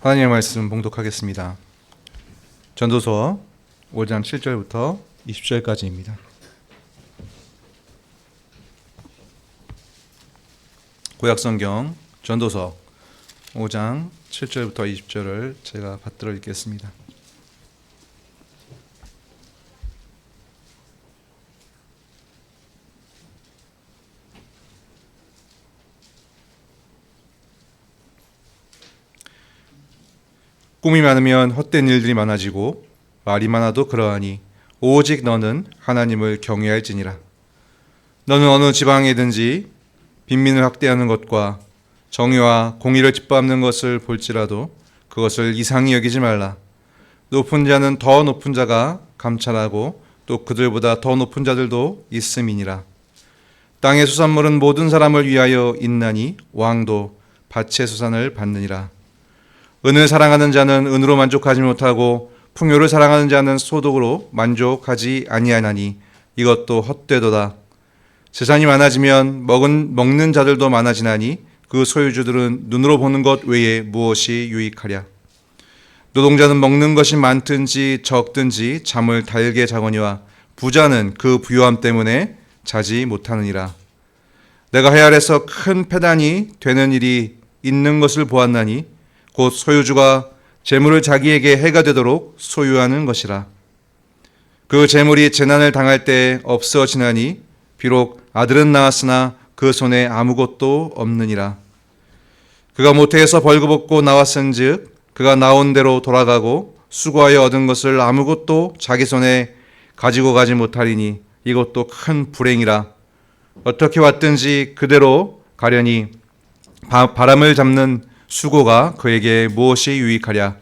하나님의 말씀 봉독하겠습니다. 전도서 5장 7절부터 20절까지입니다. 구약성경 전도서 5장 7절부터 20절을 제가 받들어 읽겠습니다. 꿈이 많으면 헛된 일들이 많아지고 말이 많아도 그러하니 오직 너는 하나님을 경외할지니라. 너는 어느 지방에든지 빈민을 학대하는 것과 정의와 공의를 짓밟는 것을 볼지라도 그것을 이상히 여기지 말라. 높은 자는 더 높은 자가 감찰하고 또 그들보다 더 높은 자들도 있음이니라. 땅의 수산물은 모든 사람을 위하여 있나니 왕도 밭의 수산을 받느니라. 은을 사랑하는 자는 은으로 만족하지 못하고 풍요를 사랑하는 자는 소득으로 만족하지 아니하나니 이것도 헛되도다. 재산이 많아지면 먹는 자들도 많아지나니 그 소유주들은 눈으로 보는 것 외에 무엇이 유익하랴. 노동자는 먹는 것이 많든지 적든지 잠을 달게 자거니와 부자는 그 부유함 때문에 자지 못하느니라. 내가 해 아래서 큰 패단이 되는 일이 있는 것을 보았나니 곧 소유주가 재물을 자기에게 해가 되도록 소유하는 것이라. 그 재물이 재난을 당할 때 없어지나니 비록 아들은 낳았으나 그 손에 아무것도 없느니라. 그가 모태에서 벌거벗고 나왔은즉 그가 나온 대로 돌아가고 수고하여 얻은 것을 아무것도 자기 손에 가지고 가지 못하리니 이것도 큰 불행이라. 어떻게 왔든지 그대로 가려니 바람을 잡는 수고가 그에게 무엇이 유익하랴.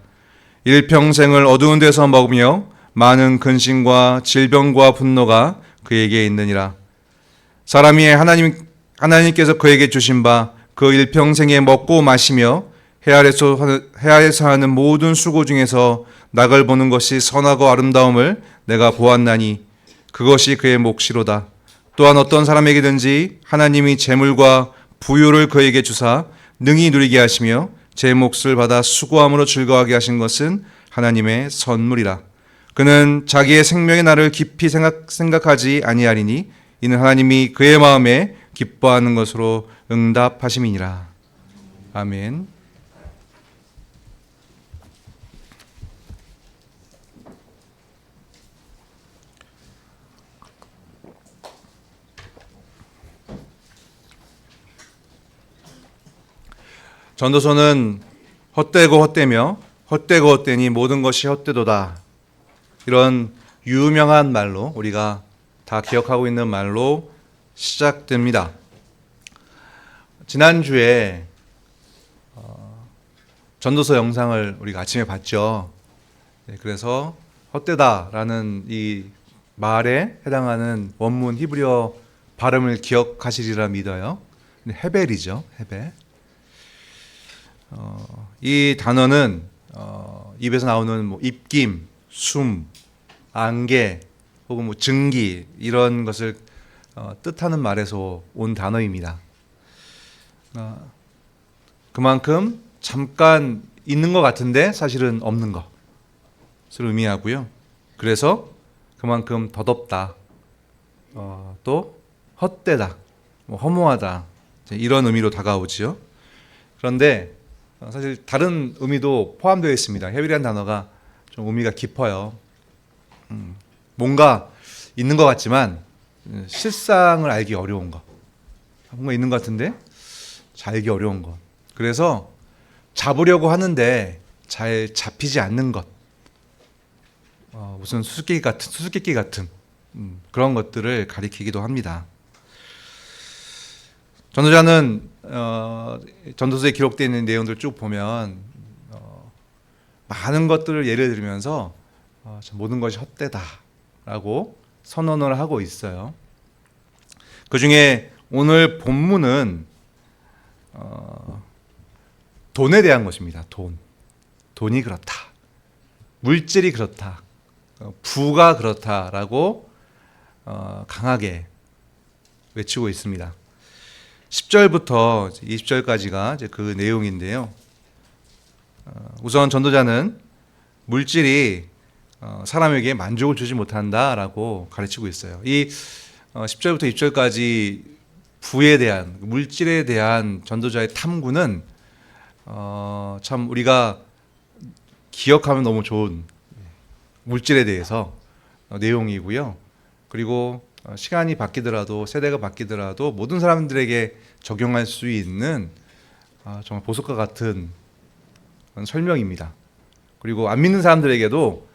일평생을 어두운 데서 먹으며 많은 근심과 질병과 분노가 그에게 있느니라. 사람이 하나님께서 그에게 주신 바 그 일평생에 먹고 마시며 해 아래서 하는 모든 수고 중에서 낙을 보는 것이 선하고 아름다움을 내가 보았나니 그것이 그의 몫이로다. 또한 어떤 사람에게든지 하나님이 재물과 부유를 그에게 주사 능히 누리게 하시며 제 몫을 받아 수고함으로 즐거워하게 하신 것은 하나님의 선물이라. 그는 자기의 생명의 날을 깊이 생각하지 아니하리니 이는 하나님이 그의 마음에 기뻐하는 것으로 응답하심이니라. 아멘. 전도서는 헛되고 헛되며 헛되고 헛되니 모든 것이 헛되도다. 이런 유명한 말로 우리가 다 기억하고 있는 말로 시작됩니다. 지난주에 전도서 영상을 우리가 아침에 봤죠. 그래서 헛되다라는 이 말에 해당하는 원문 히브리어 발음을 기억하시리라 믿어요. 헤벨이죠. 헤벨. 이 단어는 입에서 나오는 뭐 입김, 숨, 안개 혹은 뭐 증기 이런 것을 뜻하는 말에서 온 단어입니다. 그만큼 잠깐 있는 것 같은데 사실은 없는 것을 의미하고요. 그래서 그만큼 덧없다, 또 헛되다, 뭐 허무하다 이런 의미로 다가오지요. 그런데 사실 다른 의미도 포함되어 있습니다. 헤벨이라는 단어가 좀 의미가 깊어요. 뭔가 있는 것 같지만 실상을 알기 어려운 것. 뭔가 있는 것 같은데 잘 알기 어려운 것. 그래서 잡으려고 하는데 잘 잡히지 않는 것. 무슨 수수께끼 같은 그런 것들을 가리키기도 합니다. 전도자는 전도서에 기록되어 있는 내용들 쭉 보면 많은 것들을 예를 들면서 모든 것이 헛되다라고 선언을 하고 있어요. 그 중에 오늘 본문은 돈에 대한 것입니다. 돈이 그렇다. 물질이 그렇다. 부가 그렇다라고 강하게 외치고 있습니다. 10절부터 20절까지가 그 내용인데요. 우선 전도자는 물질이 사람에게 만족을 주지 못한다라고 가르치고 있어요. 이 10절부터 20절까지 부에 대한, 물질에 대한 전도자의 탐구는 참 우리가 기억하면 너무 좋은 물질에 대해서 내용이고요. 그리고 시간이 바뀌더라도, 세대가 바뀌더라도 모든 사람들에게 적용할 수 있는 정말 보석과 같은 설명입니다. 그리고 안 믿는 사람들에게도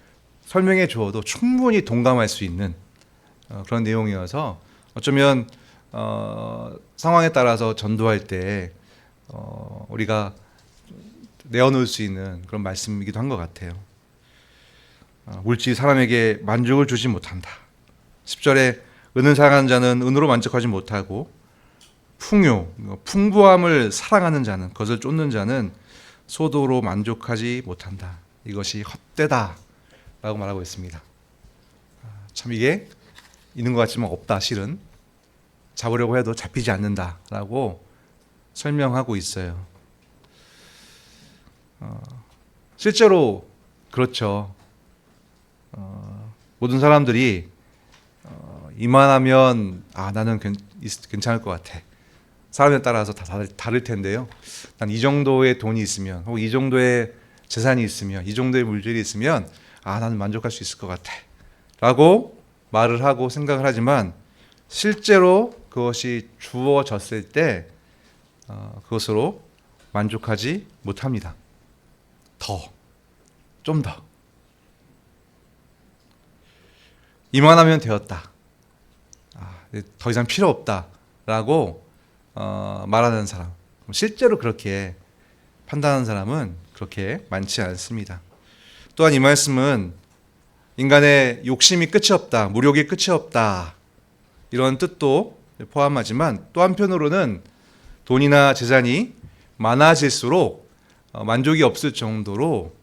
설명해 주어도 충분히 동감할 수 있는 그런 내용이어서 어쩌면 상황에 따라서 전도할 때 우리가 내어놓을 수 있는 그런 말씀이기도 한 것 같아요. 물질이 사람에게 만족을 주지 못한다. 10절에 은을 사랑하는 자는 은으로 만족하지 못하고 풍부함을 사랑하는 자는, 그것을 쫓는 자는 소도로 만족하지 못한다. 이것이 헛되다 라고 말하고 있습니다. 참 이게 있는 것 같지만 없다. 실은 잡으려고 해도 잡히지 않는다 라고 설명하고 있어요. 실제로 그렇죠. 모든 사람들이 이만하면 나는 괜찮을 것 같아. 사람에 따라서 다 다를 텐데요. 난 이 정도의 돈이 있으면, 혹은 이 정도의 재산이 있으면, 이 정도의 물질이 있으면 나는 만족할 수 있을 것 같아 라고 말을 하고 생각을 하지만 실제로 그것이 주어졌을 때 그것으로 만족하지 못합니다. 좀 더 이만하면 되었다, 더 이상 필요 없다라고 말하는 사람, 실제로 그렇게 판단하는 사람은 그렇게 많지 않습니다. 또한 이 말씀은 인간의 욕심이 끝이 없다, 무력이 끝이 없다, 이런 뜻도 포함하지만 또 한편으로는 돈이나 재산이 많아질수록 만족이 없을 정도로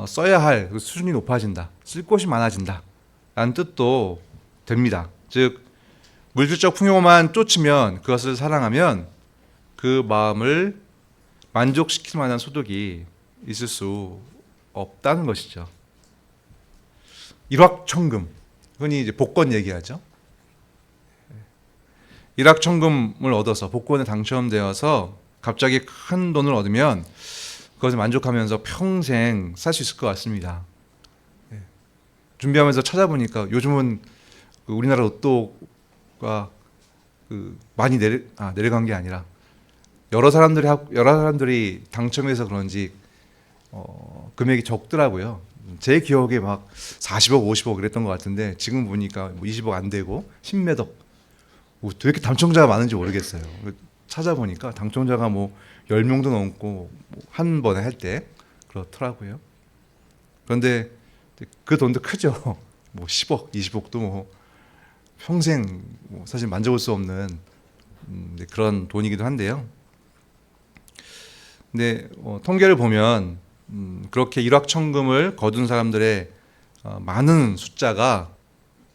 써야 할 수준이 높아진다, 쓸 곳이 많아진다 라는 뜻도 됩니다. 즉 물질적 풍요만 쫓으면, 그것을 사랑하면 그 마음을 만족시킬 만한 소득이 있을 수 없다는 것이죠. 일확천금, 흔히 이제 복권 얘기하죠. 일확천금을 얻어서 복권에 당첨되어서 갑자기 큰 돈을 얻으면 그것을 만족하면서 평생 살 수 있을 것 같습니다. 준비하면서 찾아보니까 요즘은 우리나라 로또가 많이 내려간 게 아니라 여러 사람들이 당첨해서 그런지 금액이 적더라고요. 제 기억에 막 40억, 50억 그랬던 것 같은데 지금 보니까 뭐 20억 안 되고 10몇 억. 왜 이렇게 당첨자가 많은지 모르겠어요. 찾아보니까 당첨자가 뭐 10명도 넘고 한 번에 할 때 그렇더라고요. 그런데 그 돈도 크죠. 뭐 10억, 20억도 뭐 평생 사실 만져볼 수 없는 그런 돈이기도 한데요. 근데 통계를 보면 그렇게 일확천금을 거둔 사람들의 많은 숫자가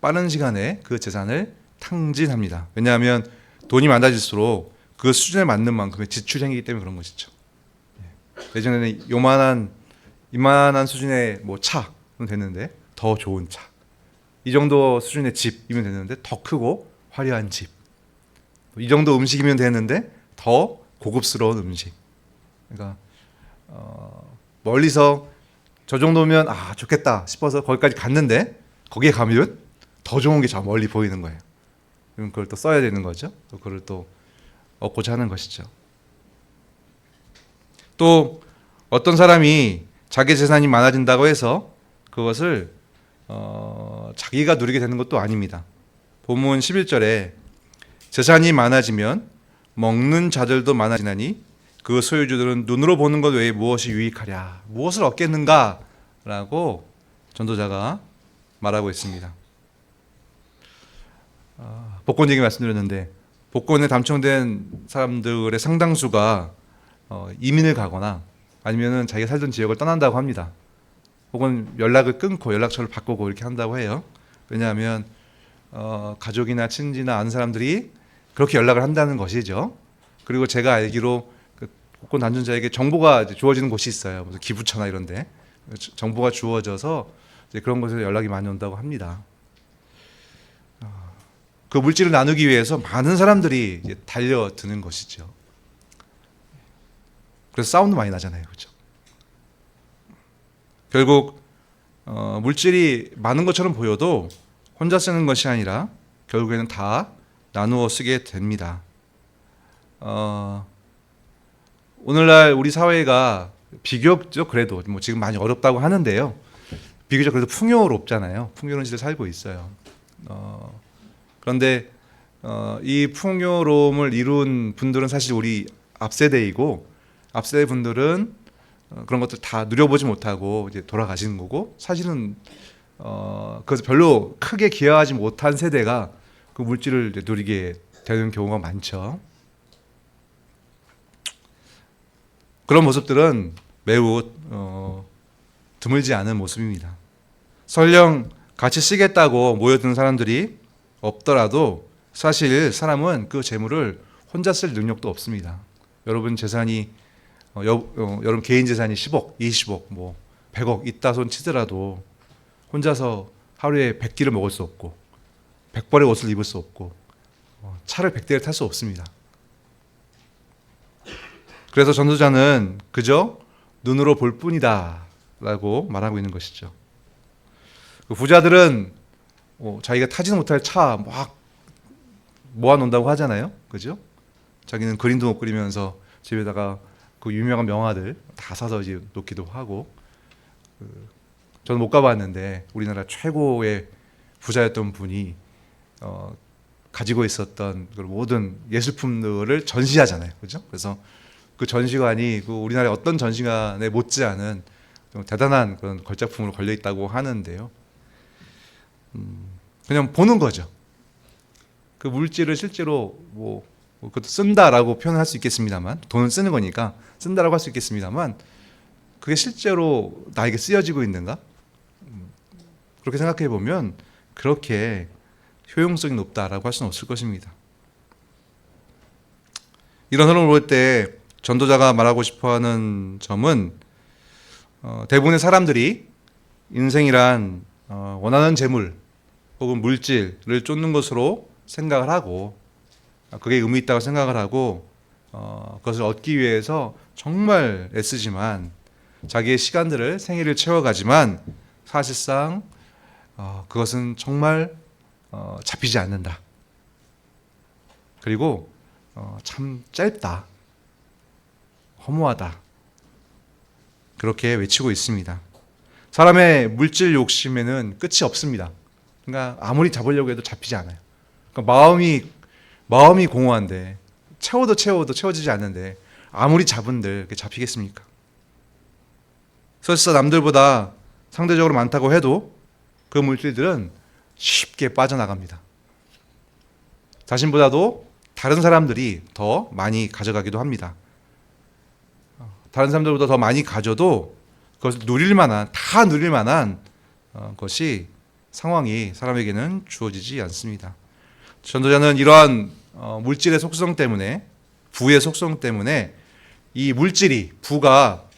빠른 시간에 그 재산을 탕진합니다. 왜냐하면 돈이 많아질수록 그 수준에 맞는 만큼의 지출이 생기기 때문에 그런 것이죠. 예전에는 이만한 수준의 뭐 차는 됐는데 더 좋은 차, 이 정도 수준의 집이면 됐는데 더 크고 화려한 집, 이 정도 음식이면 됐는데 더 고급스러운 음식. 그러니까 멀리서 저 정도면 좋겠다 싶어서 거기까지 갔는데 거기에 가면 더 좋은 게 저 멀리 보이는 거예요. 그럼 그걸 또 써야 되는 거죠. 또 그걸 또 얻고자 하는 것이죠. 또 어떤 사람이 자기 재산이 많아진다고 해서 그것을 자기가 누리게 되는 것도 아닙니다. 본문 11절에 재산이 많아지면 먹는 자들도 많아지나니 그 소유주들은 눈으로 보는 것 외에 무엇이 유익하랴, 무엇을 얻겠는가 라고 전도자가 말하고 있습니다. 복권 얘기 말씀드렸는데 복권에 당첨된 사람들의 상당수가 이민을 가거나 아니면 자기가 살던 지역을 떠난다고 합니다. 혹은 연락을 끊고 연락처를 바꾸고 이렇게 한다고 해요. 왜냐하면 가족이나 친지나 아는 사람들이 그렇게 연락을 한다는 것이죠. 그리고 제가 알기로 복권 당첨자에게 정보가 이제 주어지는 곳이 있어요. 무슨 기부처나 이런데 정보가 주어져서 이제 그런 곳에서 연락이 많이 온다고 합니다. 그 물질을 나누기 위해서 많은 사람들이 이제 달려드는 것이죠. 그래서 싸움도 많이 나잖아요, 그렇죠? 결국 물질이 많은 것처럼 보여도 혼자 쓰는 것이 아니라 결국에는 다 나누어 쓰게 됩니다. 오늘날 우리 사회가 비교적 그래도 뭐 지금 많이 어렵다고 하는데요. 비교적 그래도 풍요롭잖아요. 풍요로운 시대에 살고 있어요. 그런데 이 풍요로움을 이룬 분들은 사실 우리 앞세대이고 앞세대 분들은 그런 것들 다 누려보지 못하고 이제 돌아가시는 거고 사실은 그래서 별로 크게 기여하지 못한 세대가 그 물질을 이제 누리게 되는 경우가 많죠. 그런 모습들은 매우 드물지 않은 모습입니다. 설령 같이 쓰겠다고 모여드는 사람들이 없더라도 사실 사람은 그 재물을 혼자 쓸 능력도 없습니다. 여러분 재산이 여러분 개인 재산이 10억, 20억, 뭐 100억 있다 손 치더라도 혼자서 하루에 100끼를 먹을 수 없고 100벌의 옷을 입을 수 없고 차를 100대를 탈 수 없습니다. 그래서 전도자는 그저 눈으로 볼 뿐이다 라고 말하고 있는 것이죠. 그 부자들은 자기가 타지도 못할 차 막 모아놓는다고 하잖아요. 그죠? 자기는 그림도 못 그리면서 집에다가 그 유명한 명화들 다 사서 이제 놓기도 하고. 저는 못 가봤는데 우리나라 최고의 부자였던 분이 가지고 있었던 그 모든 예술품들을 전시하잖아요. 그죠? 그래서 그 전시관이 그 우리나라의 어떤 전시관에 못지않은 대단한 그런 걸작품으로 걸려 있다고 하는데요. 그냥 보는 거죠. 그 물질을 실제로 그것도 쓴다라고 표현할 수 있겠습니다만, 돈은 쓰는 거니까 쓴다라고 할 수 있겠습니다만, 그게 실제로 나에게 쓰여지고 있는가? 그렇게 생각해 보면 그렇게 효용성이 높다라고 할 수는 없을 것입니다. 이런 흐름을 볼 때 전도자가 말하고 싶어하는 점은 대부분의 사람들이 인생이란 원하는 재물 혹은 물질을 쫓는 것으로 생각을 하고 그게 의미 있다고 생각을 하고 그것을 얻기 위해서 정말 애쓰지만 자기의 시간들을 생애를 채워가지만 사실상 그것은 정말 잡히지 않는다. 그리고 참 짧다. 허무하다. 그렇게 외치고 있습니다. 사람의 물질 욕심에는 끝이 없습니다. 그러니까 아무리 잡으려고 해도 잡히지 않아요. 그러니까 마음이 공허한데 채워도 채워지지 않는데 아무리 잡은들 그게 잡히겠습니까? 설사 남들보다 상대적으로 많다고 해도 그 물질들은 쉽게 빠져나갑니다. 자신보다도 다른 사람들이 더 많이 가져가기도 합니다. 다른 사람들보다 더 많이 가져도 그것을 다 누릴 만한 것이 상황이 사람에게는 주어지지 않습니다. 전도자는 이러한 물질의 속성 때문에 부의 속성 때문에 이 물질이 부가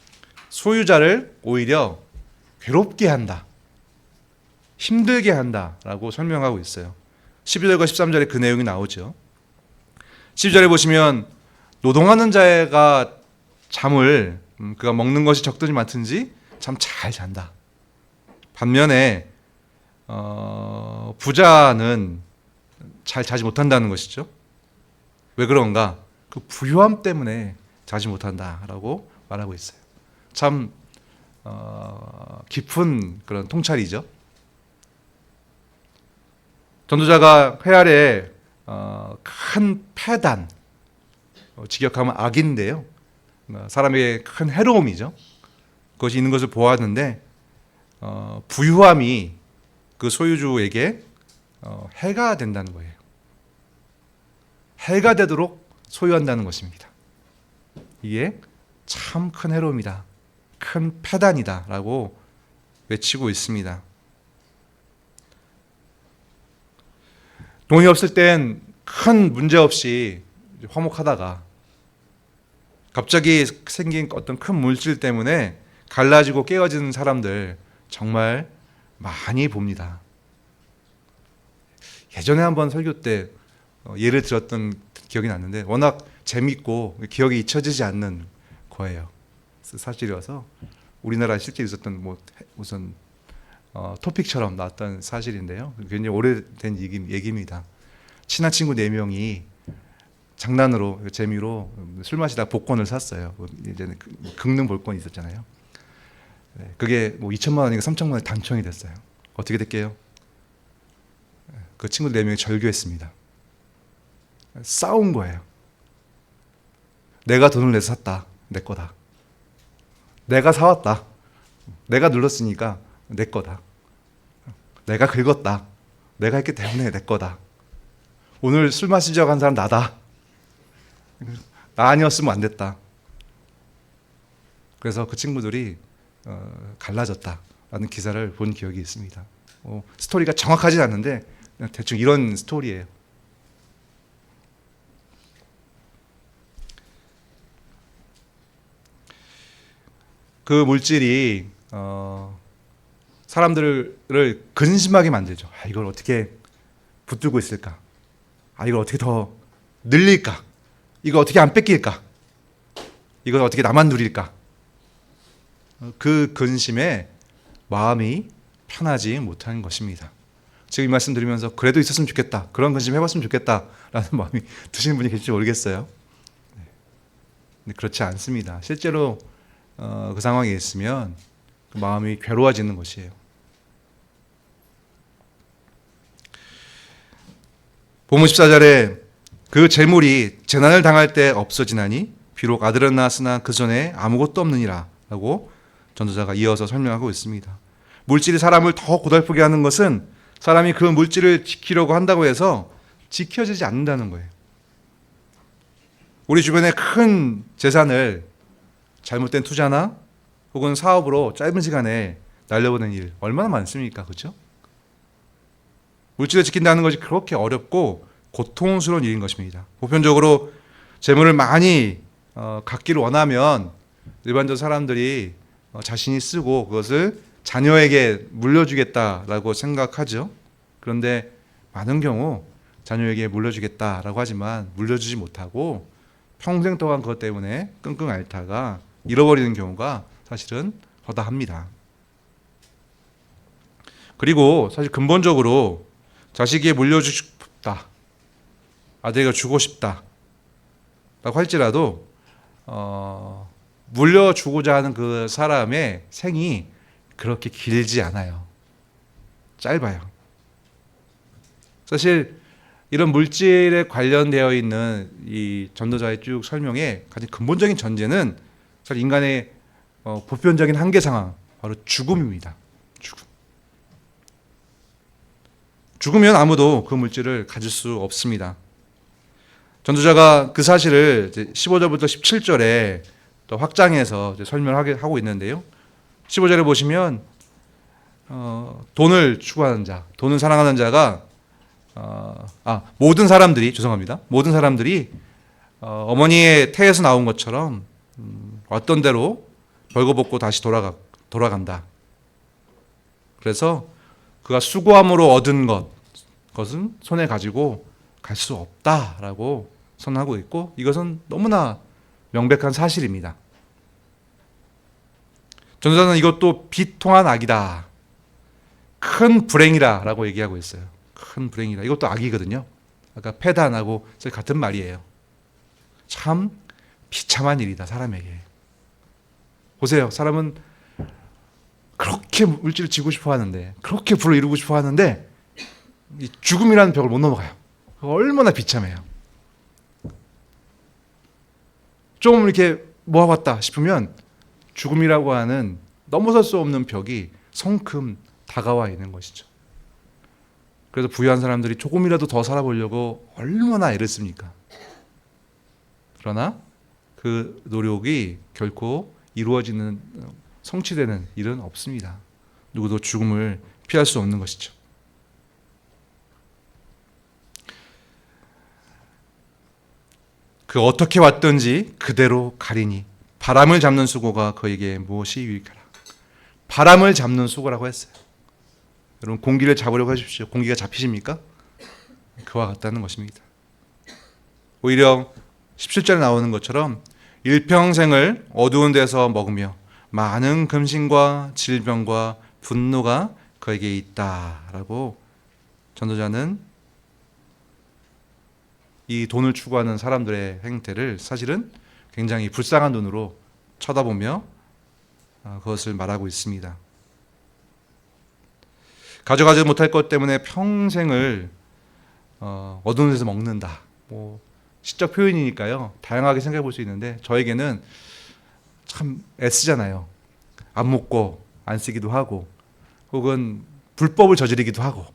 소유자를 오히려 괴롭게 한다. 힘들게 한다라고 설명하고 있어요. 12절과 13절에 그 내용이 나오죠. 12절에 보시면 노동하는 자가 잠을 그가 먹는 것이 적든지 많든지 참 잘 잔다. 반면에 부자는 잘 자지 못한다는 것이죠. 왜 그런가? 그 부유함 때문에 자지 못한다라고 말하고 있어요. 참 깊은 그런 통찰이죠. 전도자가 회 아래 큰 폐단, 직역하면 악인데요. 사람에게 큰 해로움이죠. 그것이 있는 것을 보았는데 부유함이 그 소유주에게 해가 된다는 거예요. 해가 되도록 소유한다는 것입니다. 이게 참 큰 해로움이다. 큰 폐단이다 라고 외치고 있습니다. 돈이 없을 땐 큰 문제 없이 화목하다가 갑자기 생긴 어떤 큰 물질 때문에 갈라지고 깨어지는 사람들 정말 많이 봅니다. 예전에 한번 설교 때 예를 들었던 기억이 났는데 워낙 재밌고 기억이 잊혀지지 않는 거예요. 사실이어서 우리나라에 실제 있었던 우선 토픽처럼 나왔던 사실인데요. 굉장히 오래된 얘기입니다. 친한 친구 4명이 장난으로 재미로 술 마시다 복권을 샀어요. 이제는 긁는 복권이 있었잖아요. 그게 2천만 원인가 3천만 원이 당첨이 됐어요. 어떻게 됐게요? 그 친구 4명이 절교했습니다. 싸운 거예요. 내가 돈을 내서 샀다. 내 거다. 내가 사왔다. 내가 눌렀으니까 내 거다. 내가 긁었다. 내가 했기 때문에 내 거다. 오늘 술 마시자고 한 사람 나다. 나 아니었으면 안 됐다. 그래서 그 친구들이 갈라졌다라는 기사를 본 기억이 있습니다. 스토리가 정확하진 않는데 대충 이런 스토리예요. 그 물질이 사람들을 근심하게 만들죠. 이걸 어떻게 붙들고 있을까? 이걸 어떻게 더 늘릴까? 이걸 어떻게 안 뺏길까? 이걸 어떻게 나만 누릴까? 그 근심에 마음이 편하지 못한 것입니다. 지금 이 말씀 드리면서 그래도 있었으면 좋겠다. 그런 근심 해봤으면 좋겠다라는 마음이 드시는 분이 계실지 모르겠어요. 근데 그렇지 않습니다. 실제로 그 상황에 있으면 그 마음이 괴로워지는 것이에요. 본문 14절에 그 재물이 재난을 당할 때 없어지나니 비록 아들은 낳았으나 그 전에 아무것도 없느니라 라고 전도자가 이어서 설명하고 있습니다. 물질이 사람을 더 고달프게 하는 것은 사람이 그 물질을 지키려고 한다고 해서 지켜지지 않는다는 거예요. 우리 주변에 큰 재산을 잘못된 투자나 혹은 사업으로 짧은 시간에 날려보낸 일 얼마나 많습니까? 그렇죠? 물질을 지킨다는 것이 그렇게 어렵고 고통스러운 일인 것입니다. 보편적으로 재물을 많이 갖기를 원하면 일반적 사람들이 자신이 쓰고 그것을 자녀에게 물려주겠다라고 생각하죠. 그런데 많은 경우 자녀에게 물려주겠다라고 하지만 물려주지 못하고 평생 동안 그것 때문에 끙끙 앓다가 잃어버리는 경우가 사실은 허다합니다. 그리고 사실 근본적으로 자식에게 물려주고 싶다, 아들에게 주고 싶다 라고 할지라도 물려주고자 하는 그 사람의 생이 그렇게 길지 않아요. 짧아요. 사실 이런 물질에 관련되어 있는 이 전도자의 쭉 설명의 가장 근본적인 전제는 사실 인간의 보편적인 한계 상황, 바로 죽음입니다. 죽으면 아무도 그 물질을 가질 수 없습니다. 전도자가 그 사실을 15절부터 17절에 또 확장해서 설명하고 있는데요. 15절에 보시면 돈을 추구하는 자, 돈을 사랑하는 자가 모든 사람들이 어머니의 태에서 나온 것처럼 왔던 대로 벌거벗고 다시 돌아간다. 그래서 그가 수고함으로 얻은 것은 손에 가지고 갈 수 없다라고 선언하고 있고, 이것은 너무나 명백한 사실입니다. 전도자는 이것도 비통한 악이다, 큰 불행이다 라고 얘기하고 있어요. 큰 불행이다. 이것도 악이거든요. 아까 패단하고 같은 말이에요. 참 비참한 일이다, 사람에게. 보세요. 사람은 그렇게 물질을 지고 싶어 하는데, 그렇게 부를 이루고 싶어 하는데 이 죽음이라는 벽을 못 넘어가요. 얼마나 비참해요. 좀 이렇게 모아봤다 싶으면 죽음이라고 하는 넘어설 수 없는 벽이 성큼 다가와 있는 것이죠. 그래서 부유한 사람들이 조금이라도 더 살아보려고 얼마나 애를 씁니까? 그러나 그 노력이 결코 이루어지는, 성취되는 일은 없습니다. 누구도 죽음을 피할 수 없는 것이죠. 그 어떻게 왔든지 그대로 가리니 바람을 잡는 수고가 그에게 무엇이 유익하라. 바람을 잡는 수고라고 했어요. 여러분 공기를 잡으려고 하십시오. 공기가 잡히십니까? 그와 같다는 것입니다. 오히려 17절에 나오는 것처럼 일평생을 어두운 데서 먹으며 많은 금신과 질병과 분노가 그에게 있다라고 전도자는 이 돈을 추구하는 사람들의 행태를 사실은 굉장히 불쌍한 눈으로 쳐다보며 그것을 말하고 있습니다. 가져가지 못할 것 때문에 평생을 어두운 데서 먹는다. 시적 표현이니까요. 다양하게 생각해 볼 수 있는데 저에게는 참 애쓰잖아요. 안 먹고 안 쓰기도 하고 혹은 불법을 저지르기도 하고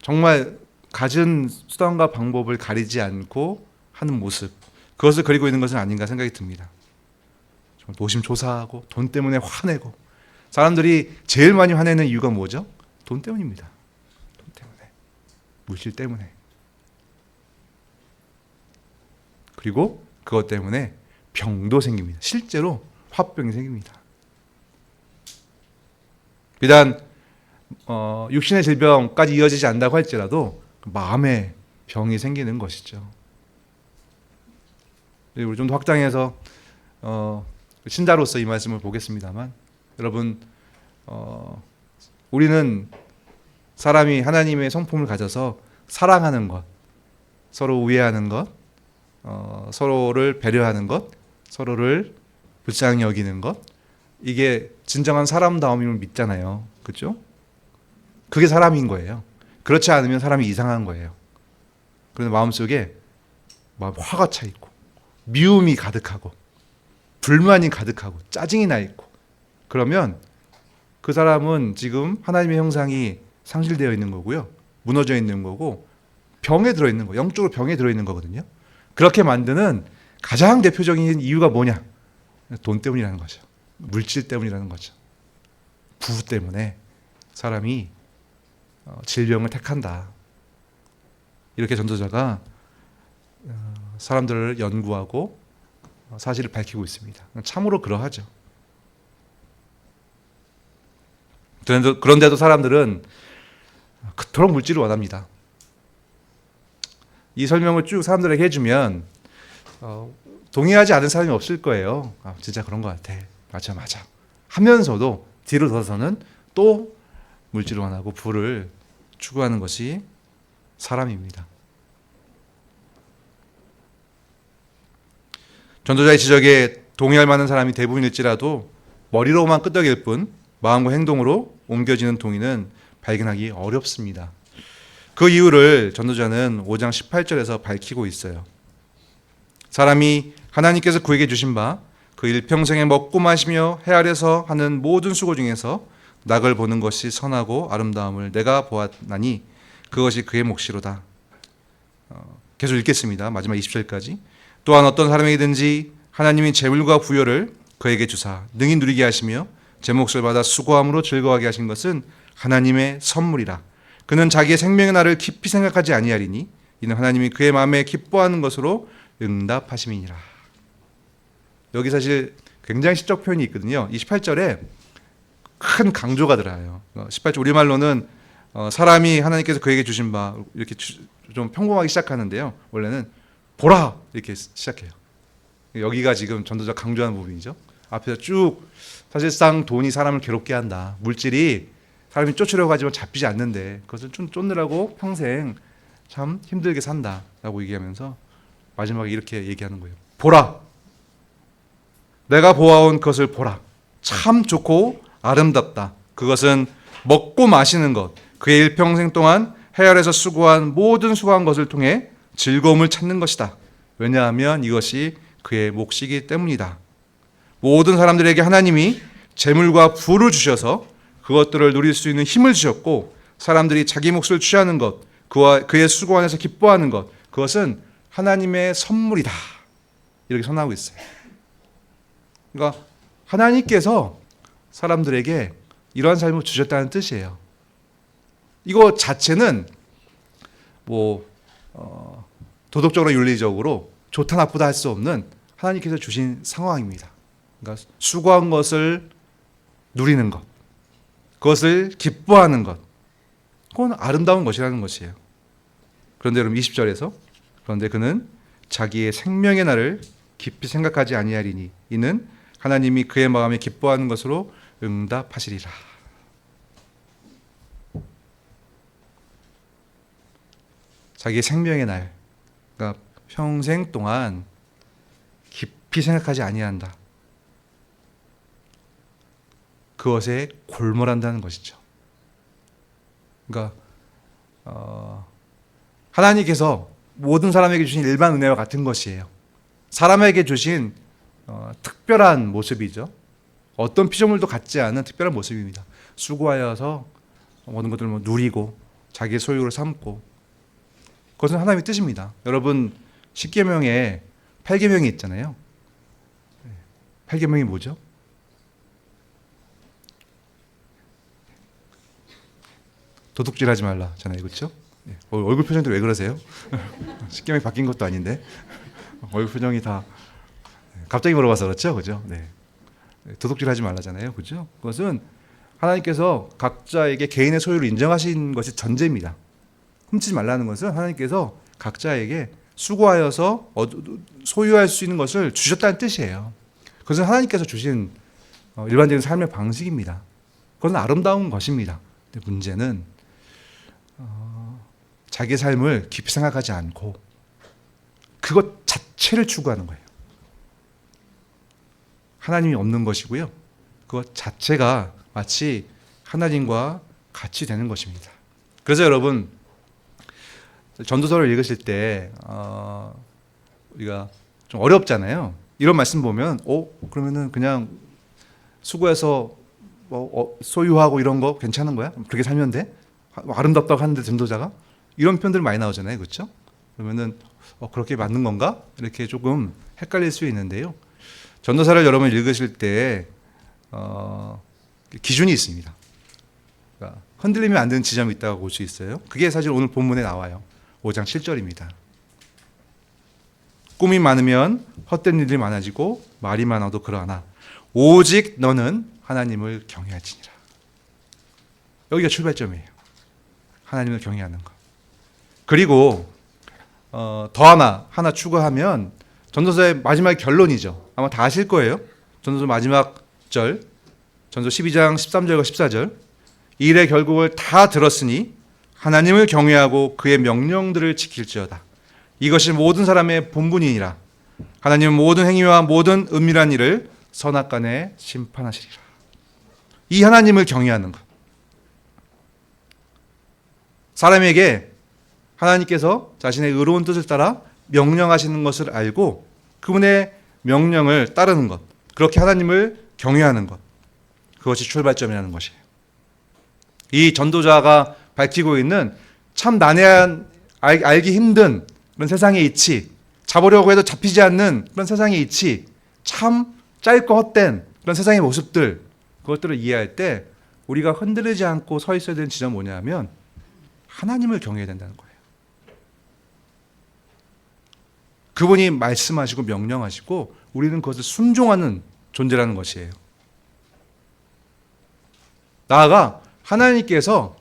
정말 가진 수단과 방법을 가리지 않고 하는 모습, 그것을 그리고 있는 것은 아닌가 생각이 듭니다. 노심초사하고 돈 때문에 화내고, 사람들이 제일 많이 화내는 이유가 뭐죠? 돈 때문입니다. 돈 때문에, 물질 때문에. 그리고 그것 때문에 병도 생깁니다. 실제로 화병이 생깁니다. 비단 육신의 질병까지 이어지지 않는다고 할지라도 마음의 병이 생기는 것이죠. 우리 좀 더 확장해서 신자로서 이 말씀을 보겠습니다만, 여러분 우리는 사람이 하나님의 성품을 가져서 사랑하는 것, 서로 우애하는 것, 서로를 배려하는 것, 서로를 불쌍히 여기는 것, 이게 진정한 사람다움임을 믿잖아요. 그렇죠? 그게 사람인 거예요. 그렇지 않으면 사람이 이상한 거예요. 그런데 마음속에 화가 차 있고 미움이 가득하고 불만이 가득하고 짜증이 나 있고, 그러면 그 사람은 지금 하나님의 형상이 상실되어 있는 거고요. 무너져 있는 거고 병에 들어있는 거, 영적으로 병에 들어있는 거거든요. 그렇게 만드는 가장 대표적인 이유가 뭐냐? 돈 때문이라는 거죠. 물질 때문이라는 거죠. 부부 때문에 사람이 질병을 택한다. 이렇게 전도자가 사람들을 연구하고 사실을 밝히고 있습니다. 참으로 그러하죠. 그런데도 사람들은 그토록 물질을 원합니다. 이 설명을 쭉 사람들에게 해주면 동의하지 않은 사람이 없을 거예요. 진짜 그런 것 같아. 맞아. 하면서도 뒤로 돌아서는 또 물질을 원하고 부를 추구하는 것이 사람입니다. 전도자의 지적에 동의할 만한 사람이 대부분일지라도 머리로만 끄덕일 뿐 마음과 행동으로 옮겨지는 동의는 발견하기 어렵습니다. 그 이유를 전도자는 5장 18절에서 밝히고 있어요. 사람이 하나님께서 그에게 주신 바 그 일평생에 먹고 마시며 해 아래서 하는 모든 수고 중에서 낙을 보는 것이 선하고 아름다움을 내가 보았나니 그것이 그의 몫이로다. 계속 읽겠습니다. 마지막 20절까지. 또한 어떤 사람에게든지 하나님이 재물과 부여를 그에게 주사 능히 누리게 하시며 제 몫을 받아 수고함으로 즐거워하게 하신 것은 하나님의 선물이라. 그는 자기의 생명의 날을 깊이 생각하지 아니하리니 이는 하나님이 그의 마음에 기뻐하는 것으로 응답하심이니라. 여기 사실 굉장히 시적 표현이 있거든요. 이 18절에 큰 강조가 들어요. 18절 우리말로는 사람이 하나님께서 그에게 주신 바, 이렇게 좀 평범하게 시작하는데요. 원래는 보라 이렇게 시작해요. 여기가 지금 전도자 강조하는 부분이죠. 앞에서 쭉 사실상 돈이 사람을 괴롭게 한다. 물질이 사람이 쫓으려고 하지만 잡히지 않는데 그것을 좀 쫓느라고 평생 참 힘들게 산다라고 얘기하면서 마지막에 이렇게 얘기하는 거예요. 보라, 내가 보아온 것을 보라. 참 좋고 아름답다. 그것은 먹고 마시는 것, 그의 일평생 동안 해 아래서 수고한 모든 수고한 것을 통해 즐거움을 찾는 것이다. 왜냐하면 이것이 그의 몫이기 때문이다. 모든 사람들에게 하나님이 재물과 부를 주셔서 그것들을 누릴 수 있는 힘을 주셨고, 사람들이 자기 몫을 취하는 것, 그의 수고 안에서 기뻐하는 것, 그것은 하나님의 선물이다. 이렇게 선언하고 있어요. 그러니까 하나님께서 사람들에게 이러한 삶을 주셨다는 뜻이에요. 이거 자체는 돈 도덕적으로 윤리적으로 좋다 나쁘다 할 수 없는 하나님께서 주신 상황입니다. 그러니까 수고한 것을 누리는 것, 그것을 기뻐하는 것, 그건 아름다운 것이라는 것이에요. 그런데 여러분 20절에서 그런데 그는 자기의 생명의 날을 깊이 생각하지 아니하리니 이는 하나님이 그의 마음에 기뻐하는 것으로 응답하시리라. 자기의 생명의 날, 그러니까 평생 동안 깊이 생각하지 아니한다. 그것에 골몰한다는 것이죠. 그러니까 하나님께서 모든 사람에게 주신 일반 은혜와 같은 것이에요. 사람에게 주신 특별한 모습이죠. 어떤 피조물도 갖지 않은 특별한 모습입니다. 수고하여서 모든 것들을 누리고 자기의 소유를 삼고, 그것은 하나님의 뜻입니다. 여러분 10계명에 8계명이 있잖아요. 8계명이 뭐죠? 도둑질하지 말라잖아요, 그렇죠? 얼굴 표정도 왜 그러세요? 10계명이 바뀐 것도 아닌데 얼굴 표정이 다 갑자기 물어봐서 그렇죠, 그죠? 네. 도둑질하지 말라잖아요, 그죠? 그것은 하나님께서 각자에게 개인의 소유를 인정하신 것이 전제입니다. 훔치지 말라는 것은 하나님께서 각자에게 수고하여서 소유할 수 있는 것을 주셨다는 뜻이에요. 그것은 하나님께서 주신 일반적인 삶의 방식입니다. 그것은 아름다운 것입니다. 근데 문제는 자기의 삶을 깊이 생각하지 않고 그것 자체를 추구하는 거예요. 하나님이 없는 것이고요. 그것 자체가 마치 하나님과 같이 되는 것입니다. 그래서 여러분 전도서를 읽으실 때 우리가 좀 어렵잖아요. 이런 말씀 보면 그러면은 그냥 수고해서 소유하고 이런 거 괜찮은 거야? 그렇게 살면 돼? 아름답다고 하는데 전도자가? 이런 표현들 많이 나오잖아요. 그렇죠? 그러면은 그렇게 맞는 건가? 이렇게 조금 헷갈릴 수 있는데요. 전도사를 여러분 읽으실 때 기준이 있습니다. 그러니까 흔들리면 안 되는 지점이 있다고 볼 수 있어요. 그게 사실 오늘 본문에 나와요. 5장 7절입니다. 꿈이 많으면 헛된 일이 많아지고 말이 많아도 그러하나 오직 너는 하나님을 경외할지니라. 여기가 출발점이에요. 하나님을 경외하는 것. 그리고 더 하나 추가하면 전도서의 마지막 결론이죠. 아마 다 아실 거예요. 전도서 마지막 절, 전도서 12장 13절과 14절. 이 일의 결국을 다 들었으니 하나님을 경외하고 그의 명령들을 지킬지어다. 이것이 모든 사람의 본분이니라. 하나님은 모든 행위와 모든 은밀한 일을 선악간에 심판하시리라. 이 하나님을 경외하는 것. 사람에게 하나님께서 자신의 의로운 뜻을 따라 명령하시는 것을 알고 그분의 명령을 따르는 것. 그렇게 하나님을 경외하는 것. 그것이 출발점이라는 것이에요. 이 전도자가 밝히고 있는 참 난해한, 알기 힘든 그런 세상의 이치, 잡으려고 해도 잡히지 않는 그런 세상의 이치, 참 짧고 헛된 그런 세상의 모습들, 그것들을 이해할 때 우리가 흔들리지 않고 서 있어야 되는 지점은 뭐냐면 하나님을 경외해야 된다는 거예요. 그분이 말씀하시고 명령하시고 우리는 그것을 순종하는 존재라는 것이에요. 나아가 하나님께서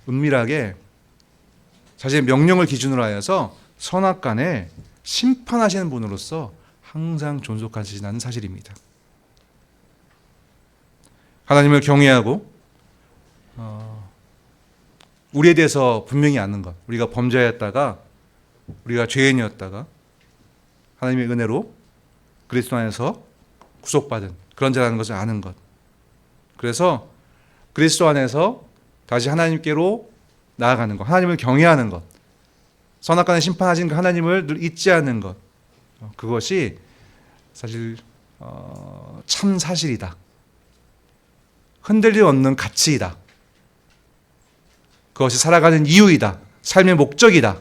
은밀하게 자신의 명령을 기준으로 하여서 선악간에 심판하시는 분으로서 항상 존속하시는 사실입니다. 하나님을 경외하고 우리에 대해서 분명히 아는 것, 우리가 범죄였다가 우리가 죄인이었다가 하나님의 은혜로 그리스도 안에서 구속받은 그런 자라는 것을 아는 것. 그래서 그리스도 안에서 다시 하나님께로 나아가는 것, 하나님을 경외하는 것, 선악간에 심판하신 그 하나님을 늘 잊지 않는 것, 그것이 사실 참 사실이다. 흔들림 없는 가치이다. 그것이 살아가는 이유이다. 삶의 목적이다.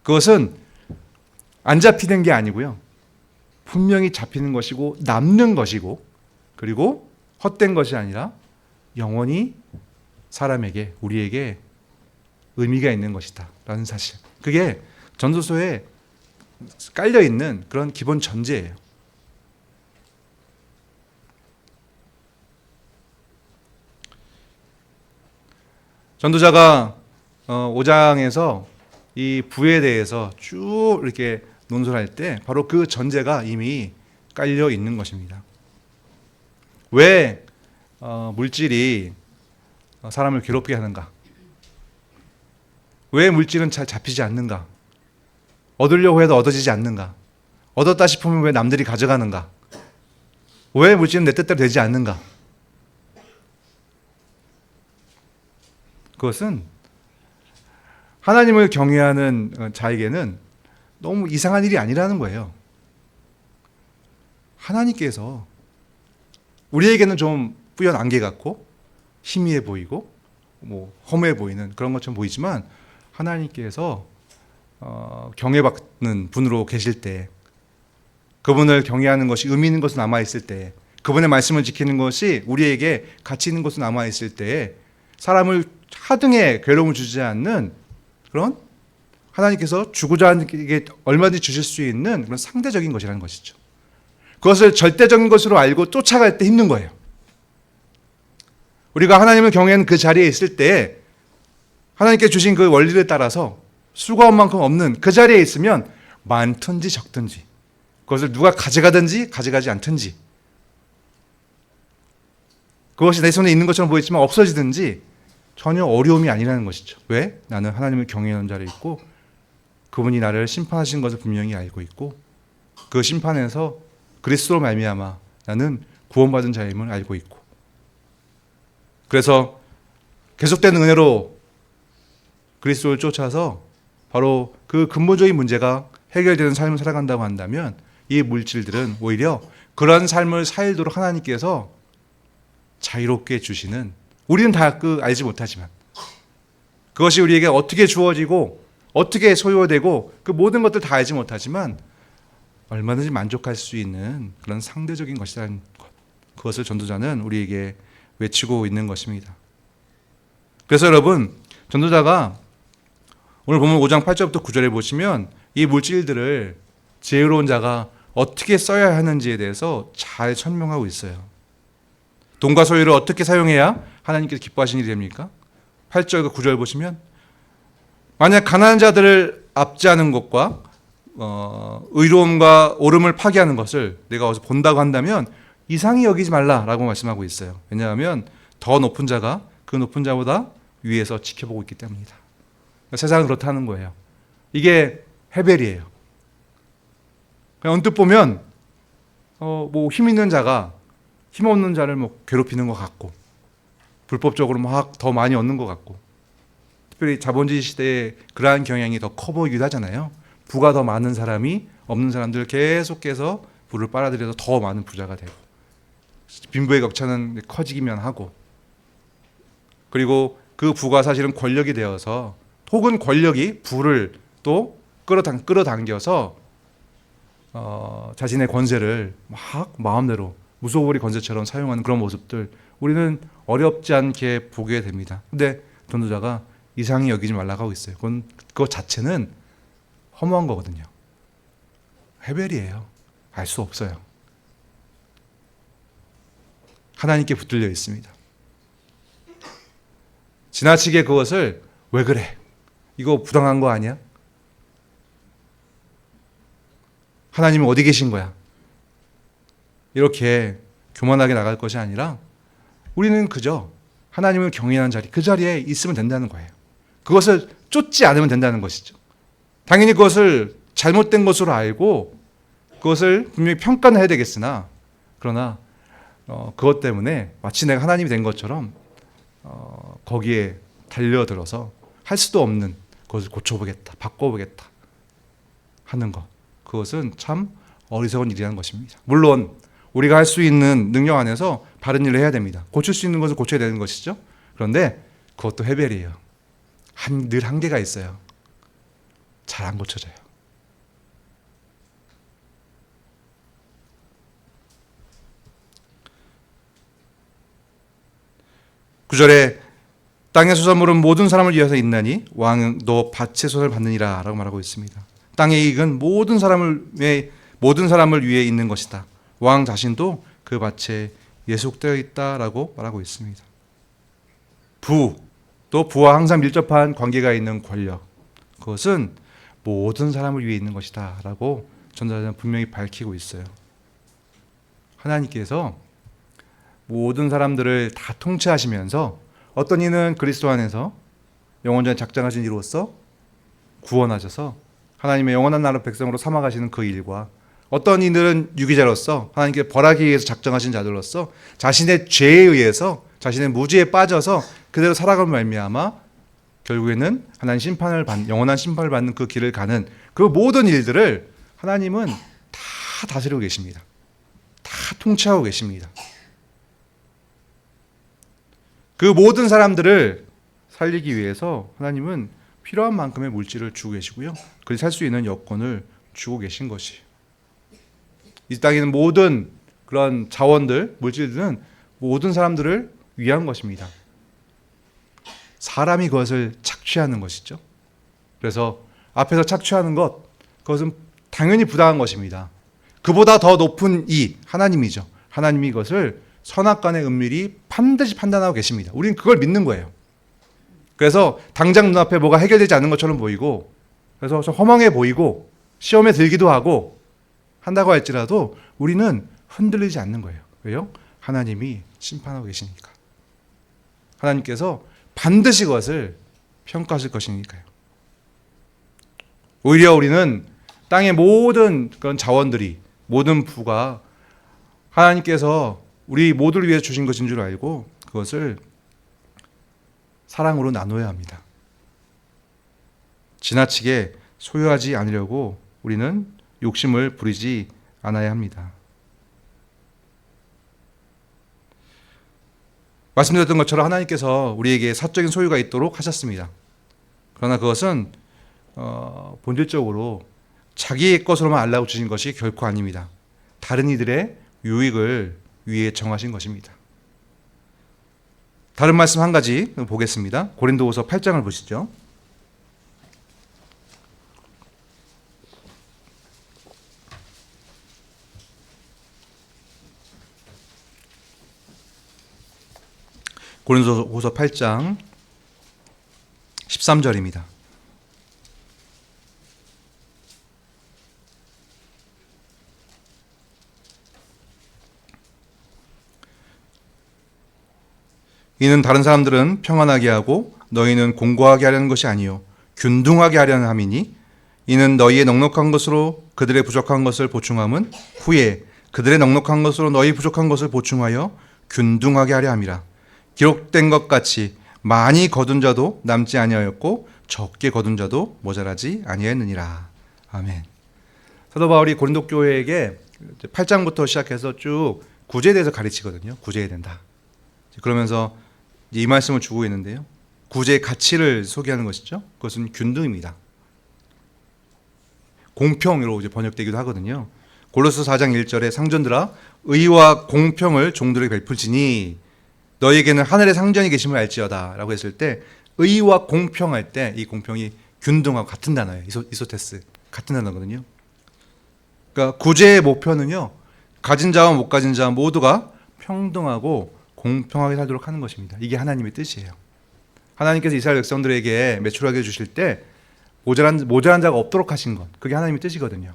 그것은 안 잡히는 게 아니고요. 분명히 잡히는 것이고 남는 것이고 그리고 헛된 것이 아니라 영원히 사람에게, 우리에게 의미가 있는 것이다 라는 사실. 그게 전도서에 깔려 있는 그런 기본 전제예요. 전도자가 5장에서 이 부에 대해서 쭉 이렇게 논술할 때 바로 그 전제가 이미 깔려 있는 것입니다. 왜 물질이 사람을 괴롭게 하는가? 왜 물질은 잘 잡히지 않는가? 얻으려고 해도 얻어지지 않는가? 얻었다 싶으면 왜 남들이 가져가는가? 왜 물질은 내 뜻대로 되지 않는가? 그것은 하나님을 경외하는 자에게는 너무 이상한 일이 아니라는 거예요. 하나님께서 우리에게는 좀 뿌연 안개 같고 희미해 보이고 험해 보이는 그런 것처럼 보이지만 하나님께서 경외받는 분으로 계실 때, 그분을 경외하는 것이 의미 있는 것으로 남아있을 때, 그분의 말씀을 지키는 것이 우리에게 가치 있는 것으로 남아있을 때 사람을 하등의 괴로움을 주지 않는 그런, 하나님께서 주고자 하는 게 얼마든지 주실 수 있는 그런 상대적인 것이라는 것이죠. 그것을 절대적인 것으로 알고 쫓아갈 때 힘든 거예요. 우리가 하나님을 경외하는 그 자리에 있을 때 하나님께 주신 그 원리를 따라서 수고한 만큼 없는 그 자리에 있으면 많든지 적든지, 그것을 누가 가져가든지 가져가지 않든지, 그것이 내 손에 있는 것처럼 보이지만 없어지든지 전혀 어려움이 아니라는 것이죠. 왜? 나는 하나님을 경외하는 자리에 있고 그분이 나를 심판하신 것을 분명히 알고 있고 그 심판에서 그리스도로 말미암아 나는 구원받은 자임을 알고 있고, 그래서 계속되는 은혜로 그리스도를 쫓아서 바로 그 근본적인 문제가 해결되는 삶을 살아간다고 한다면 이 물질들은 오히려 그런 삶을 살도록 하나님께서 자유롭게 주시는, 우리는 다 알지 못하지만 그것이 우리에게 어떻게 주어지고 어떻게 소요되고 그 모든 것들 다 알지 못하지만 얼마든지 만족할 수 있는 그런 상대적인 것이라는 것, 그것을 전도자는 우리에게 외치고 있는 것입니다. 그래서 여러분, 전도자가 오늘 보면 5장 8절부터 9절에 보시면 이 물질들을 지혜로운 자가 어떻게 써야 하는지에 대해서 잘 설명하고 있어요. 돈과 소유를 어떻게 사용해야 하나님께서 기뻐하시는 일이 됩니까? 8절과 9절 보시면 만약 가난한 자들을 압제하는 것과 의로움과 옳음을 파괴하는 것을 내가 어디서 본다고 한다면 이상히 여기지 말라라고 말씀하고 있어요. 왜냐하면 더 높은 자가 그 높은 자보다 위에서 지켜보고 있기 때문이다. 세상은 그렇다는 거예요. 이게 헤벨이에요. 언뜻 보면 힘 있는 자가 힘없는 자를 괴롭히는 것 같고 불법적으로 막 더 많이 얻는 것 같고, 특별히 자본주의 시대에 그러한 경향이 더 커 보이기도 하잖아요. 부가 더 많은 사람이 없는 사람들 계속해서 부를 빨아들여서 더 많은 부자가 되고 빈부의 격차는 커지기만 하고, 그리고 그 부가 사실은 권력이 되어서 혹은 권력이 부를 또 끌어당겨서 자신의 권세를 막 마음대로 무소불위 권세처럼 사용하는 그런 모습들 우리는 어렵지 않게 보게 됩니다. 근데 전도자가 이상히 여기지 말라고 하고 있어요. 그것 자체는 허무한 거거든요. 헤벨이에요. 알 수 없어요. 하나님께 붙들려 있습니다. 지나치게 그것을 왜 그래? 이거 부당한 거 아니야? 하나님은 어디 계신 거야? 이렇게 교만하게 나갈 것이 아니라 우리는 그저 하나님을 경외하는 자리, 그 자리에 있으면 된다는 거예요. 그것을 쫓지 않으면 된다는 것이죠. 당연히 그것을 잘못된 것으로 알고 그것을 분명히 평가는 해야 되겠으나, 그러나 그것 때문에 마치 내가 하나님이 된 것처럼 거기에 달려들어서 할 수도 없는 그것을 고쳐보겠다, 바꿔보겠다 하는 것, 그것은 참 어리석은 일이라는 것입니다. 물론 우리가 할 수 있는 능력 안에서 바른 일을 해야 됩니다. 고칠 수 있는 것을 고쳐야 되는 것이죠. 그런데 그것도 헤벨이에요. 늘 한계가 있어요. 잘 안 고쳐져요. 구절에 땅의 소산물은 모든 사람을 위해서 있나니 왕도 밭의 소산을 받느니라 라고 말하고 있습니다. 땅의 이익은 모든 사람을 위해 있는 것이다. 왕 자신도 그 밭에 예속되어 있다라고 말하고 있습니다. 또 부와 항상 밀접한 관계가 있는 권력, 그것은 모든 사람을 위해 있는 것이다 라고 전도자는 분명히 밝히고 있어요. 하나님께서 모든 사람들을 다 통치하시면서 어떤 이는 그리스도 안에서 영원전에 작정하신 이로써 구원하셔서 하나님의 영원한 나라 백성으로 삼아가시는 그 일과 어떤 이들은 유기자로서 하나님께 벌하기 위해서 작정하신 자들로서 자신의 죄에 의해서 자신의 무지에 빠져서 그대로 살아가는 말미암아 결국에는 하나님 영원한 심판을 받는 그 길을 가는 그 모든 일들을 하나님은 다 다스리고 계십니다. 다 통치하고 계십니다. 그 모든 사람들을 살리기 위해서 하나님은 필요한 만큼의 물질을 주고 계시고요. 그리 살 수 있는 여건을 주고 계신 것이에요. 이 땅에 있는 모든 그런 자원들, 물질들은 모든 사람들을 위한 것입니다. 사람이 그것을 착취하는 것이죠. 그래서 앞에서 착취하는 것, 그것은 당연히 부당한 것입니다. 그보다 더 높은 이 하나님이죠. 하나님이 이것을 선악간에 은밀히 반드시 판단하고 계십니다. 우리는 그걸 믿는 거예요. 그래서 당장 눈앞에 뭐가 해결되지 않는 것처럼 보이고, 그래서 좀 허망해 보이고 시험에 들기도 하고 한다고 할지라도 우리는 흔들리지 않는 거예요. 왜요? 하나님이 심판하고 계시니까. 하나님께서 반드시 그것을 평가하실 것이니까요. 오히려 우리는 땅의 모든 그런 자원들이, 모든 부가 하나님께서 우리 모두를 위해 주신 것인 줄 알고 그것을 사랑으로 나눠야 합니다. 지나치게 소유하지 않으려고 우리는 욕심을 부리지 않아야 합니다. 말씀드렸던 것처럼 하나님께서 우리에게 사적인 소유가 있도록 하셨습니다. 그러나 그것은 본질적으로 자기의 것으로만 알라고 주신 것이 결코 아닙니다. 다른 이들의 유익을 위해 정하신 것입니다. 다른 말씀 한 가지 보겠습니다. 고린도후서 8장을 보시죠. 고린도후서 8장 13절입니다. 이는 다른 사람들은 평안하게 하고 너희는 공고하게 하려는 것이 아니요 균등하게 하려는 함이니 이는 너희의 넉넉한 것으로 그들의 부족한 것을 보충함은 후에 그들의 넉넉한 것으로 너희 부족한 것을 보충하여 균등하게 하려 함이라. 기록된 것 같이 많이 거둔 자도 남지 아니하였고 적게 거둔 자도 모자라지 아니하였느니라. 아멘. 사도 바울이 고린도 교회에게 8장부터 시작해서 쭉 구제에 대해서 가르치거든요. 구제해야 된다. 그러면서 이 말씀을 주고 있는데요. 구제의 가치를 소개하는 것이죠. 그것은 균등입니다. 공평으로 이제 번역되기도 하거든요. 골로새 4장 1절에 상전들아 의와 공평을 종들에게 베풀지니 너희에게는 하늘의 상전이 계심을 알지어다 라고 했을 때 의와 공평할 때 이 공평이 균등하고 같은 단어예요. 이소테스 같은 단어거든요. 그러니까 구제의 목표는요. 가진 자와 못 가진 자 모두가 평등하고 공평하게 살도록 하는 것입니다. 이게 하나님의 뜻이에요. 하나님께서 이스라엘 백성들에게 매출하게 주실 때 모자란 자가 없도록 하신 것, 그게 하나님의 뜻이거든요.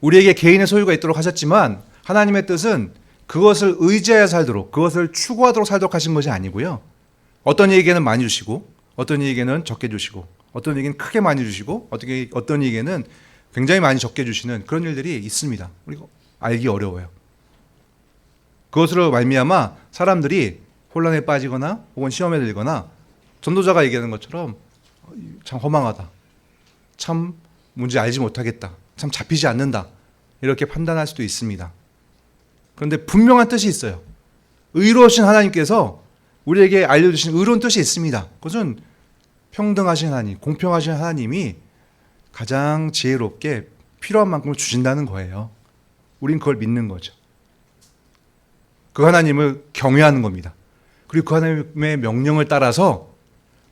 우리에게 개인의 소유가 있도록 하셨지만 하나님의 뜻은 그것을 의지하여 살도록, 그것을 추구하도록 살도록 하신 것이 아니고요. 어떤 이에게는 많이 주시고 어떤 이에게는 적게 주시고 어떤 이에게는 크게 많이 주시고 어떤 이에게는 굉장히 많이 적게 주시는 그런 일들이 있습니다. 우리가 알기 어려워요. 그것으로 말미암아 사람들이 혼란에 빠지거나 혹은 시험에 들거나 전도자가 얘기하는 것처럼 참 허망하다, 참 뭔지 알지 못하겠다, 참 잡히지 않는다 이렇게 판단할 수도 있습니다. 그런데 분명한 뜻이 있어요. 의로우신 하나님께서 우리에게 알려주신 의로운 뜻이 있습니다. 그것은 평등하신 하나님, 공평하신 하나님이 가장 지혜롭게 필요한 만큼을 주신다는 거예요. 우린 그걸 믿는 거죠. 그 하나님을 경외하는 겁니다. 그리고 그 하나님의 명령을 따라서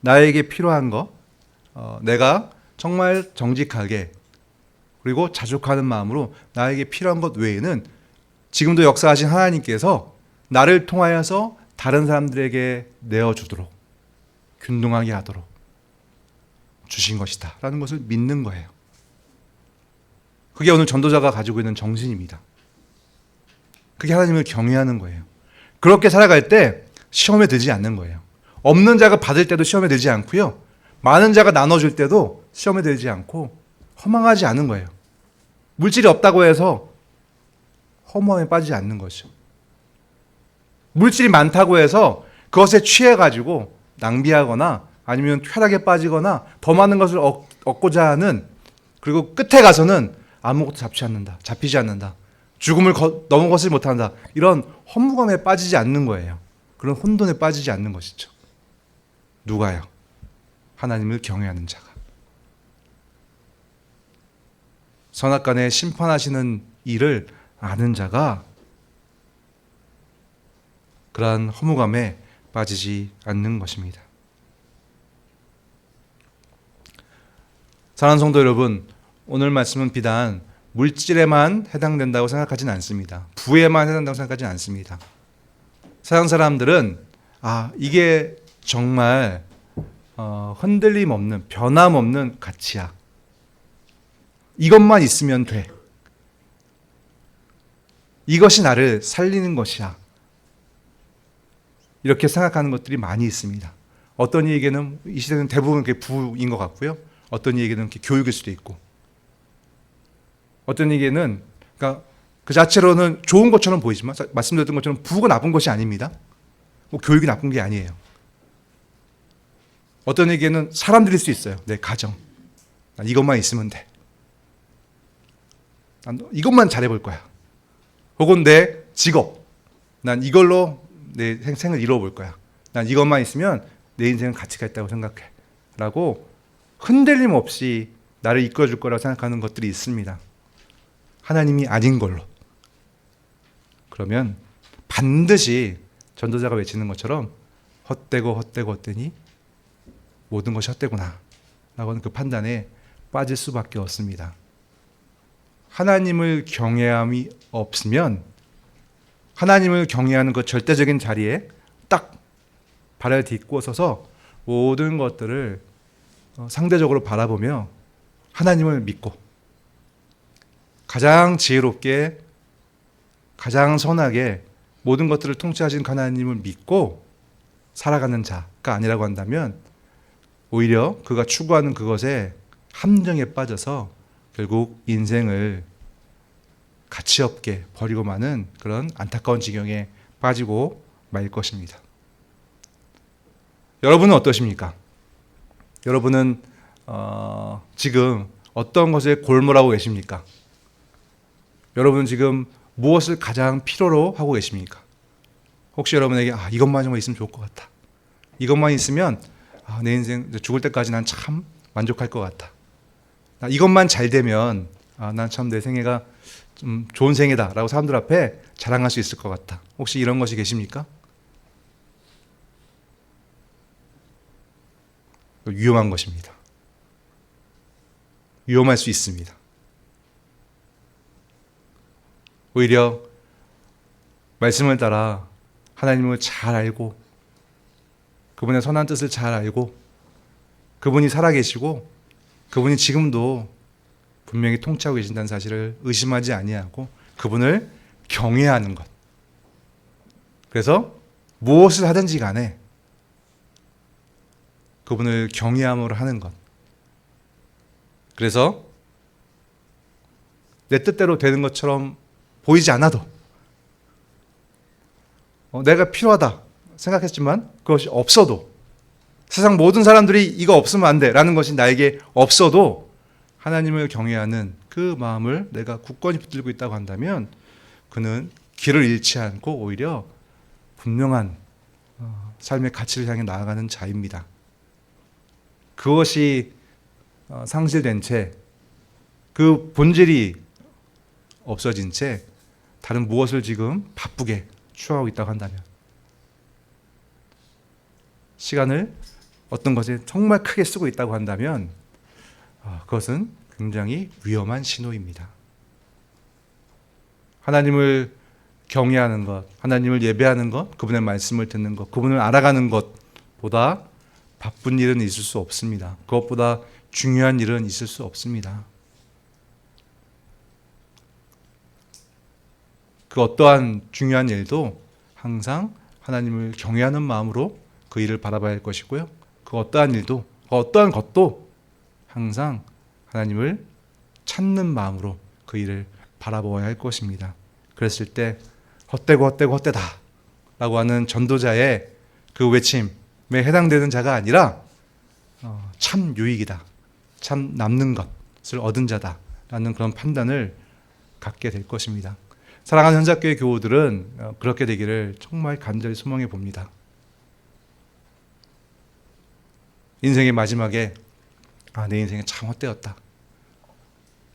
나에게 필요한 거, 내가 정말 정직하게 그리고 자족하는 마음으로 나에게 필요한 것 외에는 지금도 역사하신 하나님께서 나를 통하여서 다른 사람들에게 내어주도록 균등하게 하도록 주신 것이다 라는 것을 믿는 거예요. 그게 오늘 전도자가 가지고 있는 정신입니다. 그게 하나님을 경외하는 거예요. 그렇게 살아갈 때 시험에 들지 않는 거예요. 없는 자가 받을 때도 시험에 들지 않고요. 많은 자가 나눠줄 때도 시험에 들지 않고 허망하지 않은 거예요. 물질이 없다고 해서 허무함에 빠지지 않는 거죠. 물질이 많다고 해서 그것에 취해가지고 낭비하거나 아니면 쾌락에 빠지거나 더 많은 것을 얻고자 하는, 그리고 끝에 가서는 아무것도 잡히지 않는다. 죽음을 넘어가지 못한다. 이런 허무감에 빠지지 않는 거예요. 그런 혼돈에 빠지지 않는 것이죠. 누가요? 하나님을 경외하는 자가. 선악간에 심판하시는 일을 아는 자가 그러한 허무감에 빠지지 않는 것입니다. 사랑하는 성도 여러분, 오늘 말씀은 비단 물질에만 해당된다고 생각하지는 않습니다. 부에만 해당된다고 생각하지는 않습니다. 세상 사람들은 이게 정말 흔들림 없는, 변함없는 가치야. 이것만 있으면 돼. 이것이 나를 살리는 것이야. 이렇게 생각하는 것들이 많이 있습니다. 어떤 이에게는 이 시대는 대부분 그게 부인 것 같고요. 어떤 이에게는 교육일 수도 있고, 어떤 이에게는 그러니까 그 자체로는 좋은 것처럼 보이지만 말씀드렸던 것처럼 부가 나쁜 것이 아닙니다. 뭐 교육이 나쁜 게 아니에요. 어떤 이에게는 사람들일 수 있어요. 내 가정, 난 이것만 있으면 돼. 난 이것만 잘해볼 거야. 혹은 내 직업, 난 이걸로 내 생을 이루어볼 거야. 난 이것만 있으면 내 인생은 가치가 있다고 생각해 라고 흔들림 없이 나를 이끌어줄 거라고 생각하는 것들이 있습니다. 하나님이 아닌 걸로. 그러면 반드시 전도자가 외치는 것처럼 헛되니 모든 것이 헛되구나 라고 하는 그 판단에 빠질 수밖에 없습니다. 하나님을 경외함이 없으면 하나님을 경외하는 그 절대적인 자리에 딱 발을 딛고 서서 모든 것들을 상대적으로 바라보며 하나님을 믿고 가장 지혜롭게 가장 선하게 모든 것들을 통치하신 하나님을 믿고 살아가는 자가 아니라고 한다면 오히려 그가 추구하는 그것에 함정에 빠져서 결국 인생을 가치 없게 버리고 마는 그런 안타까운 지경에 빠지고 말 것입니다. 여러분은 어떠십니까? 여러분은 지금 어떤 것에 골몰하고 계십니까? 여러분은 지금 무엇을 가장 필요로 하고 계십니까? 혹시 여러분에게 이것만 좀 있으면 좋을 것 같다. 이것만 있으면 내 인생 죽을 때까지 난 참 만족할 것 같다. 이것만 잘 되면 난 참 내 생애가 좀 좋은 생애다 라고 사람들 앞에 자랑할 수 있을 것 같다. 혹시 이런 것이 계십니까? 위험한 것입니다. 위험할 수 있습니다. 오히려 말씀을 따라 하나님을 잘 알고 그분의 선한 뜻을 잘 알고 그분이 살아계시고 그분이 지금도 분명히 통치하고 계신다는 사실을 의심하지 아니하고 그분을 경외하는 것. 그래서 무엇을 하든지 간에 그분을 경외함으로 하는 것. 그래서 내 뜻대로 되는 것처럼 보이지 않아도 내가 필요하다 생각했지만 그것이 없어도 세상 모든 사람들이 이거 없으면 안 돼 라는 것이 나에게 없어도 하나님을 경외하는 그 마음을 내가 굳건히 붙들고 있다고 한다면 그는 길을 잃지 않고 오히려 분명한 삶의 가치를 향해 나아가는 자입니다. 그것이 상실된 채 그 본질이 없어진 채 다른 무엇을 지금 바쁘게 추구하고 있다고 한다면 시간을 어떤 것에 정말 크게 쓰고 있다고 한다면 그것은 굉장히 위험한 신호입니다. 하나님을 경외하는 것, 하나님을 예배하는 것, 그분의 말씀을 듣는 것, 그분을 알아가는 것보다 바쁜 일은 있을 수 없습니다. 그것보다 중요한 일은 있을 수 없습니다. 그 어떠한 중요한 일도 항상 하나님을 경외하는 마음으로 그 일을 바라봐야 할 것이고요. 그 어떠한 일도, 그 어떠한 것도 항상 하나님을 찾는 마음으로 그 일을 바라보아야 할 것입니다. 그랬을 때 헛되고 헛되고 헛되다 라고 하는 전도자의 그 외침에 해당되는 자가 아니라 참 유익이다, 참 남는 것을 얻은 자다라는 그런 판단을 갖게 될 것입니다. 사랑하는 현자교회 교우들은 그렇게 되기를 정말 간절히 소망해 봅니다. 인생의 마지막에 내 인생이 참 헛되었다.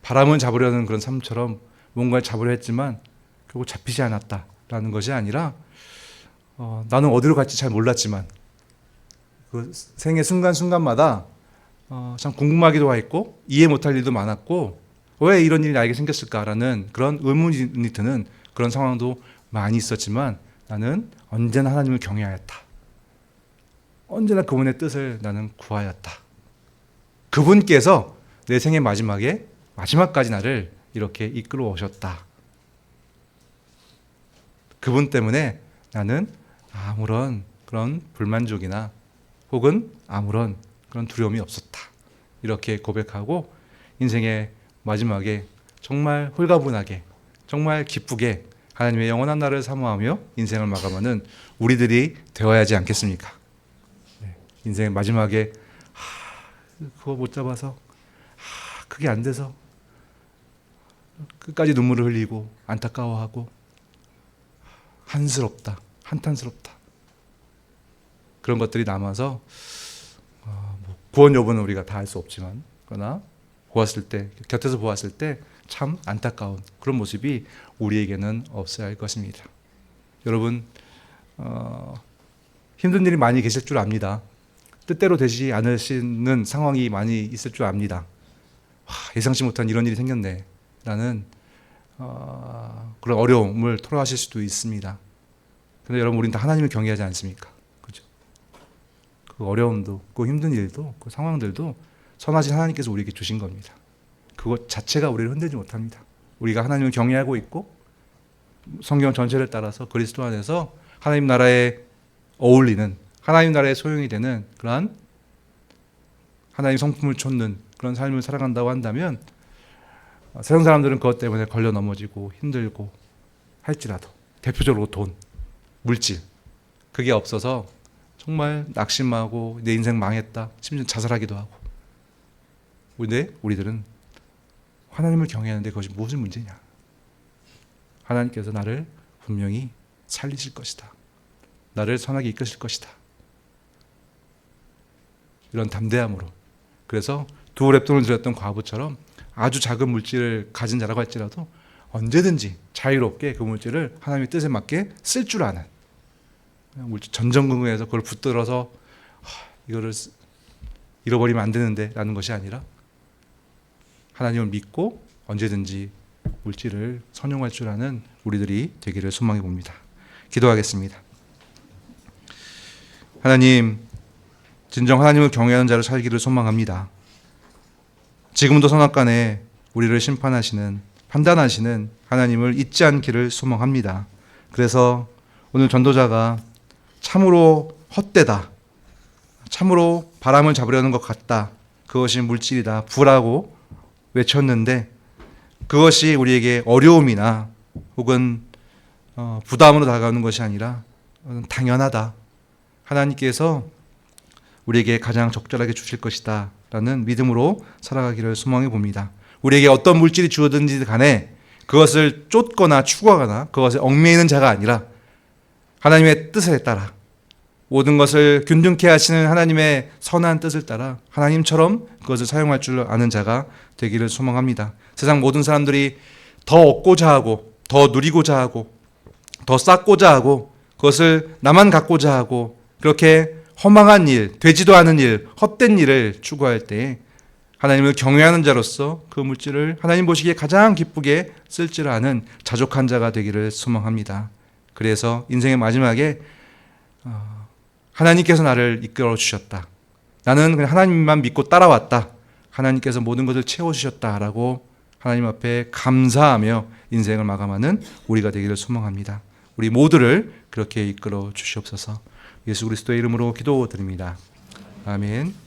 바람을 잡으려는 그런 삶처럼 뭔가를 잡으려 했지만 결국 잡히지 않았다라는 것이 아니라 나는 어디로 갈지 잘 몰랐지만 그 생의 순간순간마다 참 궁금하기도 했고 이해 못할 일도 많았고 왜 이런 일이 나에게 생겼을까라는 그런 의문이 드는 그런 상황도 많이 있었지만 나는 언제나 하나님을 경외하였다. 언제나 그분의 뜻을 나는 구하였다. 그분께서 내 생의 마지막까지 나를 이렇게 이끌어 오셨다. 그분 때문에 나는 아무런 그런 불만족이나 혹은 아무런 그런 두려움이 없었다. 이렇게 고백하고 인생의 마지막에 정말 홀가분하게 정말 기쁘게 하나님의 영원한 날을 사모하며 인생을 마감하는 우리들이 되어야 하지 않겠습니까? 인생의 마지막에 그거 못 잡아서 그게 안 돼서 끝까지 눈물을 흘리고 안타까워하고 한스럽다, 한탄스럽다 그런 것들이 남아서 구원 여부는 우리가 다 알 수 없지만 그러나 곁에서 보았을 때 참 안타까운 그런 모습이 우리에게는 없어야 할 것입니다. 여러분 힘든 일이 많이 계실 줄 압니다. 뜻대로 되지 않으시는 상황이 많이 있을 줄 압니다. 예상치 못한 이런 일이 생겼네 라는 그런 어려움을 토로하실 수도 있습니다. 그런데 여러분 우리는 다 하나님을 경외하지 않습니까? 그죠? 그 어려움도 그 힘든 일도 그 상황들도 선하신 하나님께서 우리에게 주신 겁니다. 그것 자체가 우리를 흔들지 못합니다. 우리가 하나님을 경외하고 있고 성경 전체를 따라서 그리스도 안에서 하나님 나라에 어울리는 하나님 나라의 소용이 되는 그러한 하나님 성품을 좇는 그런 삶을 살아간다고 한다면 세상 사람들은 그것 때문에 걸려 넘어지고 힘들고 할지라도 대표적으로 돈, 물질 그게 없어서 정말 낙심하고 내 인생 망했다 심지어 자살하기도 하고 근데 우리들은 하나님을 경외하는데 그것이 무슨 문제냐? 하나님께서 나를 분명히 살리실 것이다. 나를 선하게 이끄실 것이다. 이런 담대함으로 그래서 두 랩돈을 들였던 과부처럼 아주 작은 물질을 가진 자라고 할지라도 언제든지 자유롭게 그 물질을 하나님의 뜻에 맞게 쓸 줄 아는 물질 전전긍긍해서 그걸 붙들어서 이거를 잃어버리면 안 되는데 라는 것이 아니라 하나님을 믿고 언제든지 물질을 선용할 줄 아는 우리들이 되기를 소망해 봅니다. 기도하겠습니다. 하나님, 진정 하나님을 경외하는 자로 살기를 소망합니다. 지금도 선악간에 우리를 심판하시는 판단하시는 하나님을 잊지 않기를 소망합니다. 그래서 오늘 전도자가 참으로 헛되다, 참으로 바람을 잡으려는 것 같다, 그것이 물질이다, 부라고 외쳤는데 그것이 우리에게 어려움이나 혹은 부담으로 다가오는 것이 아니라 당연하다. 하나님께서 우리에게 가장 적절하게 주실 것이다 라는 믿음으로 살아가기를 소망해 봅니다. 우리에게 어떤 물질이 주어든지 간에 그것을 쫓거나 추구하거나 그것에 얽매이는 자가 아니라 하나님의 뜻에 따라 모든 것을 균등케 하시는 하나님의 선한 뜻을 따라 하나님처럼 그것을 사용할 줄 아는 자가 되기를 소망합니다. 세상 모든 사람들이 더 얻고자 하고 더 누리고자 하고 더 쌓고자 하고 그것을 나만 갖고자 하고 그렇게 허망한 일, 되지도 않은 일, 헛된 일을 추구할 때 하나님을 경외하는 자로서 그 물질을 하나님 보시기에 가장 기쁘게 쓸 줄 아는 자족한 자가 되기를 소망합니다. 그래서 인생의 마지막에 하나님께서 나를 이끌어 주셨다. 나는 그냥 하나님만 믿고 따라왔다. 하나님께서 모든 것을 채워주셨다라고 하나님 앞에 감사하며 인생을 마감하는 우리가 되기를 소망합니다. 우리 모두를 그렇게 이끌어 주시옵소서. 예수 그리스도의 이름으로 기도드립니다. 아멘.